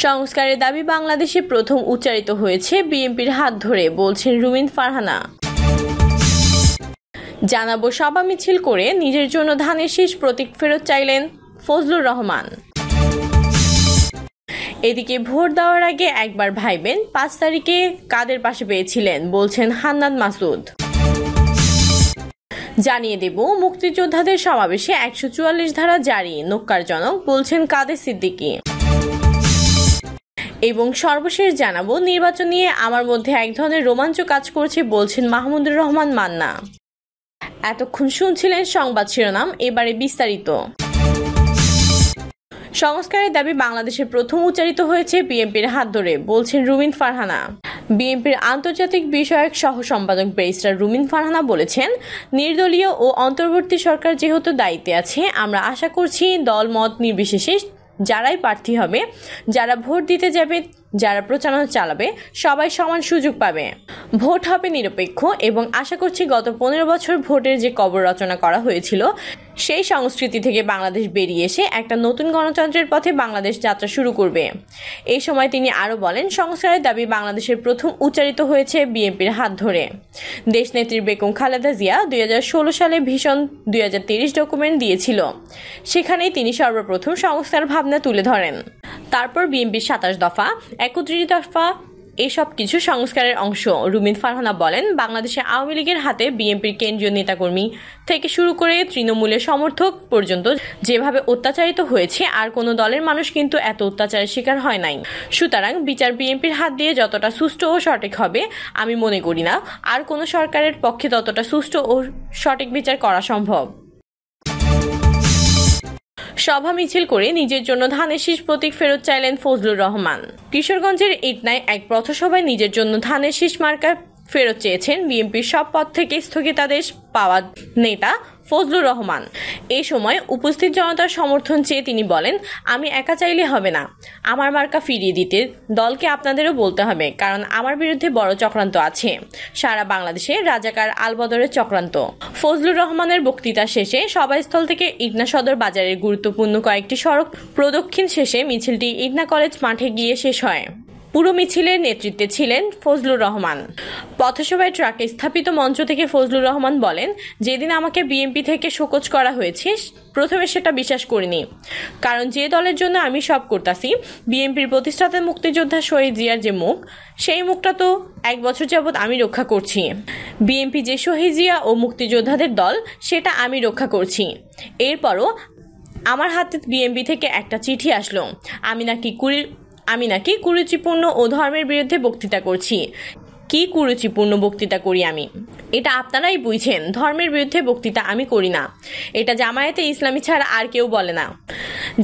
সংস্কারের দাবি বাংলাদেশে প্রথম উচ্চারিত হয়েছে বিএনপির হাত ধরে, বলছেন রুমিন ফারহানা। জানাবো সভা মিছিল করে নিজের জন্য ধানের শীষ প্রতীক ফেরত চাইলেন ফজলুর রহমান। এদিকে ভোট দেওয়ার আগে একবার ভাইবেন 5 তারিখে কাদের পাশে পেয়েছিলেন, বলছেন হান্নান মাসুদ। জানিয়ে দেব মুক্তিযোদ্ধাদের সমাবেশে 144 ধারা জারি ন্যক্কারজনক, বলছেন কাদের সিদ্দিকী। এবং সর্বশেষ জানাবো নির্বাচন নিয়ে আমার মধ্যে এক ধরনের রোমাঞ্চ কাজ করছে, বলছেন মাহমুদুর রহমান মান্না। এতক্ষণ শুনছিলেন সংবাদ শিরোনাম, এবারে বিস্তারিত। সংস্কারের দাবি বাংলাদেশের প্রথম উচ্চারিত হয়েছে বিএনপির হাত ধরে, বলছেন রুমিন ফারহানা। বিএনপির আন্তর্জাতিক বিষয়ক সহ সম্পাদক ব্যারিস্টার রুমিন ফারহানা বলেছেন, নির্দলীয় ও অন্তর্বর্তী সরকার যেহেতু দায়িত্বে আছে, আমরা আশা করছি দল মত নির্বিশেষে যারাই প্রার্থী হবে, যারা ভোট দিতে যাবে, যারা প্রচারণা চালাবে, সবাই সমান সুযোগ পাবে। ভোট হবে নিরপেক্ষ এবং আশা করছি গত 15 বছর ভোটের যে কবর রচনা করা হয়েছিল সেই সংস্কৃতি থেকে বাংলাদেশ বেরিয়ে এসে একটা নতুন গণতন্ত্রের পথে বাংলাদেশ যাত্রা শুরু করবে। এই সময় তিনি আরও বলেন, সংস্কারের দাবি বাংলাদেশের প্রথম উচ্চারিত হয়েছে বিএনপির হাত ধরে। দেশনেত্রী বেগম খালেদা জিয়া 2016 সালে ভীষণ 2023 ডকুমেন্ট দিয়েছিল, সেখানেই তিনি সর্বপ্রথম সংস্কার ভাবনা তুলে ধরেন। তারপর বিএনপির 27 দফা, 31 দফা, এসব কিছু সংস্কারের অংশ। রুমিন ফারহানা বলেন, বাংলাদেশে আওয়ামী লীগের হাতে বিএনপির কেন্দ্রীয় নেতাকর্মী থেকে শুরু করে তৃণমূলের সমর্থক পর্যন্ত যেভাবে অত্যাচারিত হয়েছে, আর কোনো দলের মানুষ কিন্তু এত অত্যাচারের শিকার হয় নাই। সুতরাং বিচার বিএনপির হাত দিয়ে যতটা সুষ্ঠু ও সঠিক হবে আমি মনে করি না আর কোনো সরকারের পক্ষে ততটা সুষ্ঠু ও সঠিক বিচার করা সম্ভব। সভা মিছিল করে নিজের জন্য ধানের শীষ প্রতীক ফেরত চাইলেন ফজলুর রহমান। কিশোরগঞ্জের ইটনায় এক পথসভায় নিজের জন্য ধানের শীষ মার্কা ফেরত চেয়েছেন বিএনপির সব পদ থেকে স্থগিতাদেশ পাওয়া নেতা ফজলুর রহমান। এই সময় উপস্থিত জনতার সমর্থন চেয়ে তিনি বলেন, আমি একা চাইলে হবে না, আমার মার্কা ফিরিয়ে দিতে দলকে আপনাদেরও বলতে হবে, কারণ আমার বিরুদ্ধে বড় চক্রান্ত আছে, সারা বাংলাদেশে রাজাকার আলবদরের চক্রান্ত। ফজলুর রহমানের বক্তৃতা শেষে সভাস্থল থেকে ইটনা সদর বাজারের গুরুত্বপূর্ণ কয়েকটি সড়ক প্রদক্ষিণ শেষে মিছিলটি ইটনা কলেজ মাঠে গিয়ে শেষ হয়। পুরো মিছিলের নেতৃত্বে ছিলেন ফজলুর রহমান। পথসভায় ট্রাকে স্থাপিত মঞ্চ থেকে ফজলুর রহমান বলেন, যেদিন আমাকে বিএনপি থেকে শোকজ করা হয়েছে প্রথমে সেটা বিশ্বাস করিনি, কারণ যে দলের জন্য আমি সব করতাছি, বিএনপির প্রতিষ্ঠাতা মুক্তিযোদ্ধা শহীদ জিয়ার যে মুখ, সেই মুখটা তো 1 বছর যাবৎ আমি রক্ষা করছি। বিএনপি যে শহীদ জিয়া ও মুক্তিযোদ্ধাদের দল, সেটা আমি রক্ষা করছি। এরপরও আমার হাতে বিএনপি থেকে একটা চিঠি আসলো, আমি নাকি কুরুচিপূর্ণ ও ধর্মের বিরুদ্ধে বক্তৃতা করছি। কি কুরুচিপূর্ণ বক্তৃতা করি আমি? এটা আপনারাই বুঝছেন, ধর্মের বিরুদ্ধে বক্তৃতা আমি করি না। এটা জামায়াতে ইসলামী ছাড়া আর কেউ বলে না।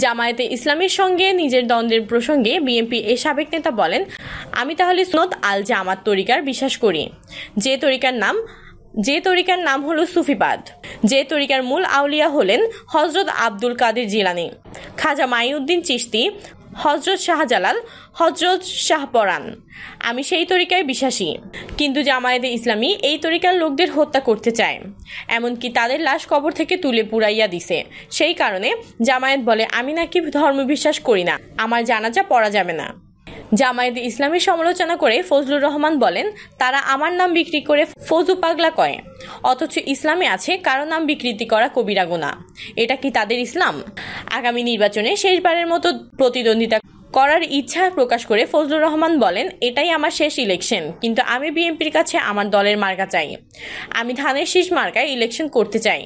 জামায়াতে ইসলামীর সঙ্গে নিজের দ্বন্দ্বের প্রসঙ্গে বিএনপি এর সাবেক নেতা বলেন, আমি তাহলে সুন্নত আল জামাত তরিকার বিশ্বাস করি, যে তরিকার নাম হলো সুফিবাদ, যে তরিকার মূল আউলিয়া হলেন হজরত আব্দুল কাদের জিলানী, খাজা মাইউদ্দিন চিশতি, হজরত শাহজালাল, হজরত শাহপরান। আমি সেই তরিকায় বিশ্বাসী, কিন্তু জামায়াতে ইসলামী এই তরিকার লোকদের হত্যা করতে চায়, এমনকি তাদের লাশ কবর থেকে তুলে পুড়াইয়া দিছে। সেই কারণে জামায়াত বলে আমি নাকি ধর্ম বিশ্বাস করি না, আমার জানাজা পড়া যাবে না। জামায়াতে ইসলামীর সমালোচনা করে ফজলুর রহমান বলেন, তারা আমার নাম বিক্রি করে ফজু পাগলা কয়, অথচ ইসলামে আছে কারো নাম বিকৃতি করা কবিরা গুনাহ। এটা কি তাদের ইসলাম? আগামী নির্বাচনে শেষবারের মতো প্রতিদ্বন্দ্বিতা করার ইচ্ছা প্রকাশ করে ফজলুর রহমান বলেন, এটাই আমার শেষ ইলেকশন, কিন্তু আমি বিএনপির কাছে আমার দলের মার্কা চাই, আমি ধানের শীষ মার্কায় ইলেকশন করতে চাই।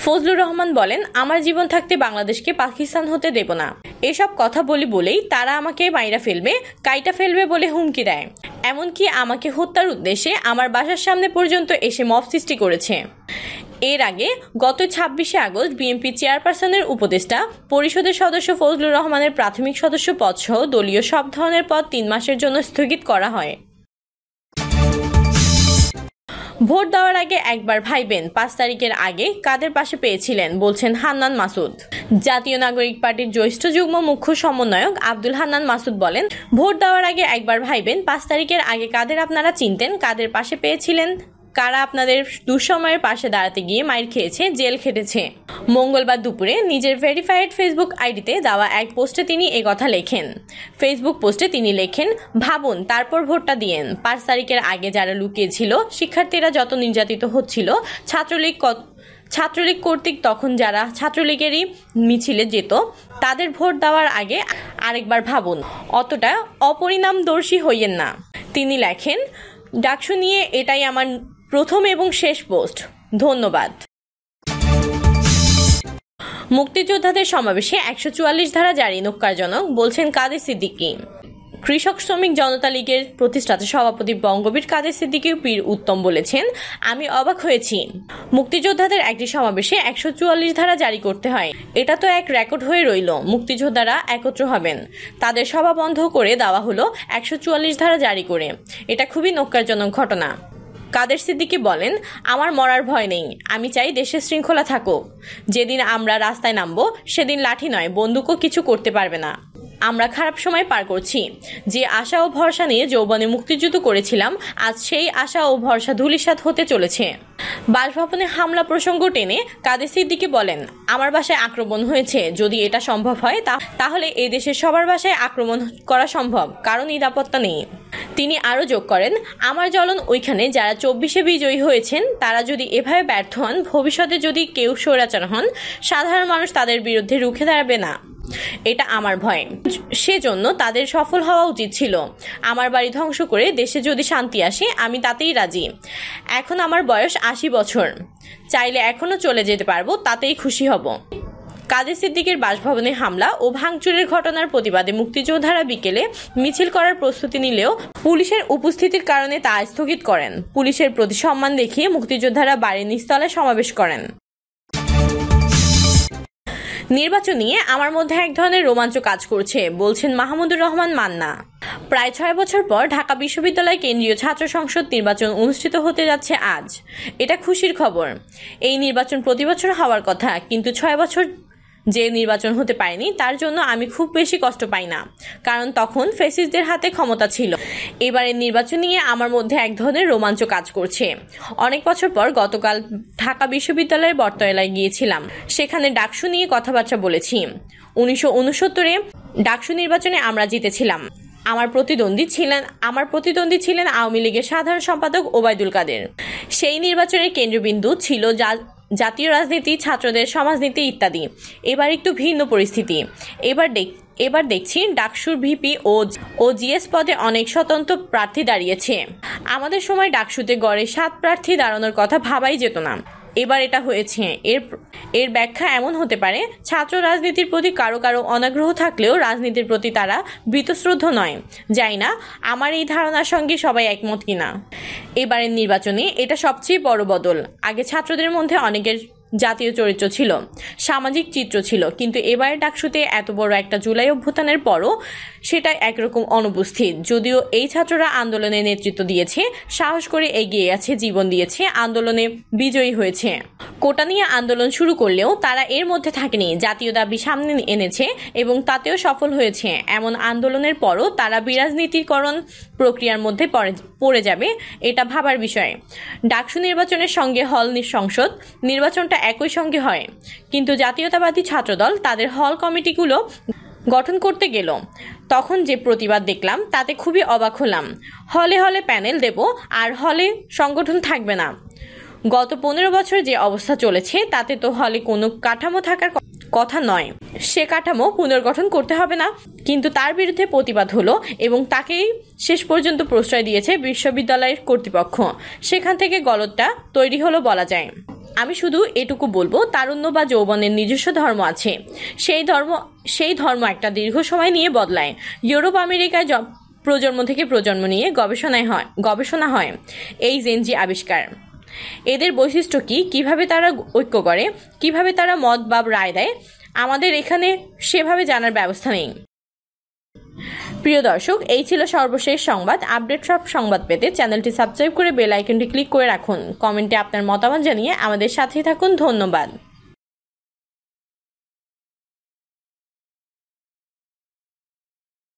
ফজলুর রহমান বলেন, আমার জীবন থাকতে বাংলাদেশকে পাকিস্তান হতে দেব না। এসব কথা বলেই তারা আমাকে মাইরা ফেলবে, কাইটা ফেলবে বলে হুমকি দেয়, এমনকি আমাকে হত্যার উদ্দেশ্যে আমার বাসার সামনে পর্যন্ত এসে মব সৃষ্টি করেছে। এর আগে গত 26শে আগস্ট বিএনপি চেয়ারপারসনের উপদেষ্টা পরিষদের সদস্য ফজলুর রহমানের প্রাথমিক সদস্য পদ সহ দলীয় সব ধরনের পদ 3 মাসের জন্য স্থগিত করা হয়। ভোট দেওয়ার আগে একবার ভাইবেন 5 তারিখের আগে কাদের পাশে পেয়েছিলেন, বলছেন হান্নান মাসুদ। জাতীয় নাগরিক পার্টির জ্যেষ্ঠ যুগ্ম মুখ্য সমন্বয়ক আব্দুল হান্নান মাসুদ বলেন, ভোট দেওয়ার আগে একবার ভাইবেন 5 তারিখের আগে কাদের আপনারা চিনতেন, কাদের পাশে পেয়েছিলেন, কারা আপনাদের দুঃসময়ের পাশে দাঁড়াতে গিয়ে মাইর খেয়েছে, জেল খেটেছে। মঙ্গলবার দুপুরে নিজের ভেরিফাইড ফেসবুক আইডিতে দেওয়া এক পোস্টে তিনি একথা লেখেন। ফেসবুক পোস্টে তিনি লেখেন, ভাবুন তারপর ভোটটা দিয়েন। 5 তারিখের আগে যারা লুকিয়েছিল, শিক্ষার্থীরা যত নির্যাতিত হচ্ছিল, ছাত্রলীগ কর্তৃক তখন যারা ছাত্রলীগেরই মিছিলে যেত, তাদের ভোট দেওয়ার আগে আরেকবার ভাবুন, অতটা অপরিণামদর্শী হইয়েন না। তিনি লেখেন, ডাকসু নিয়ে এটাই আমার প্রথম এবং শেষ পোস্ট। ধন্যবাদ। মুক্তিযোদ্ধাদের সমাবেশে 144 ধারা জারি ন্যক্কারজনক, বলছেন কাদের সিদ্দিকী। কৃষক শ্রমিক জনতা লীগের প্রতিষ্ঠাতা সভাপতি বঙ্গবীর কাদের সিদ্দিকী পীর উত্তম বলেছেন, আমি অবাক হয়েছি। মুক্তিযোদ্ধাদের একটি সমাবেশে 144 ধারা জারি করতে হয়, এটা তো এক রেকর্ড হয়ে রইল। মুক্তিযোদ্ধারা একত্র হবেন, তাদের সভা বন্ধ করে দেওয়া হলো 144 ধারা জারি করে। এটা খুবই ন্যক্কারজনক ঘটনা। কাদের সিদ্দিকী বলেন, আমার মরার ভয় নেই, আমি চাই দেশের শৃঙ্খলা থাকুক। যেদিন আমরা রাস্তায় নামবো, সেদিন লাঠি নয়, বন্দুকও কিছু করতে পারবে না। আমরা খারাপ সময় পার করছি। যে আশা ও ভরসা নিয়ে যৌবনে মুক্তিযুদ্ধ করেছিলাম, আজ সেই আশা ও ভরসা ধূলিসাৎ হতে চলেছে। বাসভবনে হামলা প্রসঙ্গ টেনে কাদের সিদ্দিকী বলেন, আমার বাসায় আক্রমণ হয়েছে। যদি এটা সম্ভব হয় তাহলে এই দেশের সবার বাসায় আক্রমণ করা সম্ভব, কারণ নিরাপত্তা নেই। তিনি আরও যোগ করেন, আমার জ্বলন ওইখানে যারা 24-এ বিজয়ী হয়েছেন, তারা যদি এভাবে ব্যর্থ হন, ভবিষ্যতে যদি কেউ স্বৈরাচার হন, সাধারণ মানুষ তাদের বিরুদ্ধে রুখে দাঁড়াবে না। এটা আমার ভয়। সেজন্য তাদের সফল হওয়া উচিত ছিল। আমার বাড়ি ধ্বংস করে দেশে যদি শান্তি আসে, আমি তাতেই রাজি। এখন আমার বয়স 80 বছর, চাইলে এখনো চলে যেতে পারবো, তাতেই খুশি হব। কাদের সিদ্দিকের বাসভবনে হামলা ও ভাঙচুরের ঘটনার প্রতিবাদে মুক্তিযোদ্ধারা বিকেলে মিছিল করার প্রস্তুতি নিলেও পুলিশের উপস্থিতির কারণে তা স্থগিত করেন। পুলিশের প্রতি সম্মান দেখিয়ে মুক্তিযোদ্ধারা বাড়ির নিচতলায় সমাবেশ করেন। নির্বাচন নিয়ে আমার মধ্যে এক ধরনের রোমাঞ্চ কাজ করছে, বলছেন মাহমুদুর রহমান মান্না। প্রায় 6 বছর পর ঢাকা বিশ্ববিদ্যালয় কেন্দ্রীয় ছাত্র সংসদ নির্বাচন অনুষ্ঠিত হতে যাচ্ছে আজ। এটা খুশির খবর। এই নির্বাচন প্রতি বছর হওয়ার কথা, কিন্তু 6 বছর যে নির্বাচন হতে পারেনি, তার জন্য আমি খুব বেশি কষ্ট পাই না, কারণ তখন ফ্যাসিস্টদের হাতে ক্ষমতা ছিল। এবারের নির্বাচন নিয়ে আমার মধ্যে এক ধরনের রোমাঞ্চ কাজ করছে। অনেক বছর পর গতকাল ঢাকা বিশ্ববিদ্যালয়ের বটতলায় গিয়েছিলাম, সেখানে ডাকসু নিয়ে কথাবার্তা বলেছি। 1969-এ ডাকসু নির্বাচনে আমরা জিতেছিলাম। আমার প্রতিদ্বন্দ্বী ছিলেন আওয়ামী লীগের সাধারণ সম্পাদক ওবায়দুল কাদের। সেই নির্বাচনের কেন্দ্রবিন্দু ছিল জাতীয় রাজনীতি, ছাত্রদের সমাজনীতি ইত্যাদি। এবার একটু ভিন্ন পরিস্থিতি। এবার দেখছি ডাকসুর ভিপি ও জিএস পদে অনেক স্বতন্ত্র প্রার্থী দাঁড়িয়েছে। আমাদের সময় ডাকসুতে গড়ে 7 প্রার্থী দাঁড়ানোর কথা ভাবাই যেত না। এবার এটা হয়েছে। এর ব্যাখ্যা এমন হতে পারে, ছাত্র রাজনীতির প্রতি কারো অনাগ্রহ থাকলেও রাজনীতির প্রতি তারা বীতশ্রদ্ধ নয়। জানি না আমার এই ধারণার সঙ্গে সবাই একমত কিনা। এবারের নির্বাচনে এটা সবচেয়ে বড় বদল। আগে ছাত্রদের মধ্যে অনেকের জাতীয় চরিত্র ছিল, সামাজিক চিত্র ছিল, কিন্তু এবারে ডাকসুতে এত বড় একটা জুলাই অভ্যুত্থানের পরও সেটা একরকম অনুপস্থিত। যদিও এই ছাত্ররা আন্দোলনে নেতৃত্ব দিয়েছে, সাহস করে এগিয়ে আছে, জীবন দিয়েছে, আন্দোলনে বিজয়ী হয়েছে। কোটা নিয়ে আন্দোলন শুরু করলেও তারা এর মধ্যে থাকেনি, জাতীয় দাবি সামনে এনেছে এবং তাতেও সফল হয়েছে। এমন আন্দোলনের পরও তারা বিরাজনীতিকরণ প্রক্রিয়ার মধ্যে পড়ে যাবে, এটা ভাবার বিষয়। ডাকসু নির্বাচনের সঙ্গে হল সংসদ নির্বাচনটা একই সঙ্গে হয়, কিন্তু জাতীয়তাবাদী ছাত্রদল তাদের হল কমিটিগুলো গঠন করতে গেল। তখন যে প্রতিবাদ দেখলাম, তাতে খুবই অবাক হলাম। হলে হলে প্যানেল দেব, আর হলে সংগঠন থাকবে না। গত 15 বছর যে অবস্থা চলেছে, তাতে তো হলে কোনো কাঠামো থাকার কথা নয়। সে কাঠামো পুনর্গঠন করতে হবে না, কিন্তু তার বিরুদ্ধে প্রতিবাদ হলো এবং তাকেই শেষ পর্যন্ত প্রশ্রয় দিয়েছে বিশ্ববিদ্যালয়ের কর্তৃপক্ষ। সেখান থেকে গলদটা তৈরি হলো বলা যায়। আমি শুধু এটুকু বলবো, তারুণ্য বা যৌবনের নিজস্ব ধর্ম আছে। সেই ধর্ম একটা দীর্ঘ সময় নিয়ে বদলায়। ইউরোপ আমেরিকায় প্রজন্ম থেকে প্রজন্ম নিয়ে গবেষণা হয়। এই জেনজি আবিষ্কার, এদের বৈশিষ্ট্য কি, কিভাবে তারা ঐক্য করে, কিভাবে তারা মত বা রায় দেয়, আমাদের এখানে সেভাবে জানার ব্যবস্থা নেই। প্রিয় দর্শক, এই ছিল সর্বশেষ সংবাদ। আপডেট সব সংবাদ পেতে চ্যানেলটি সাবস্ক্রাইব করে বেল আইকনটি ক্লিক করে রাখুন। কমেন্টে আপনার মতামত জানিয়ে আমাদের সাথেই থাকুন। ধন্যবাদ।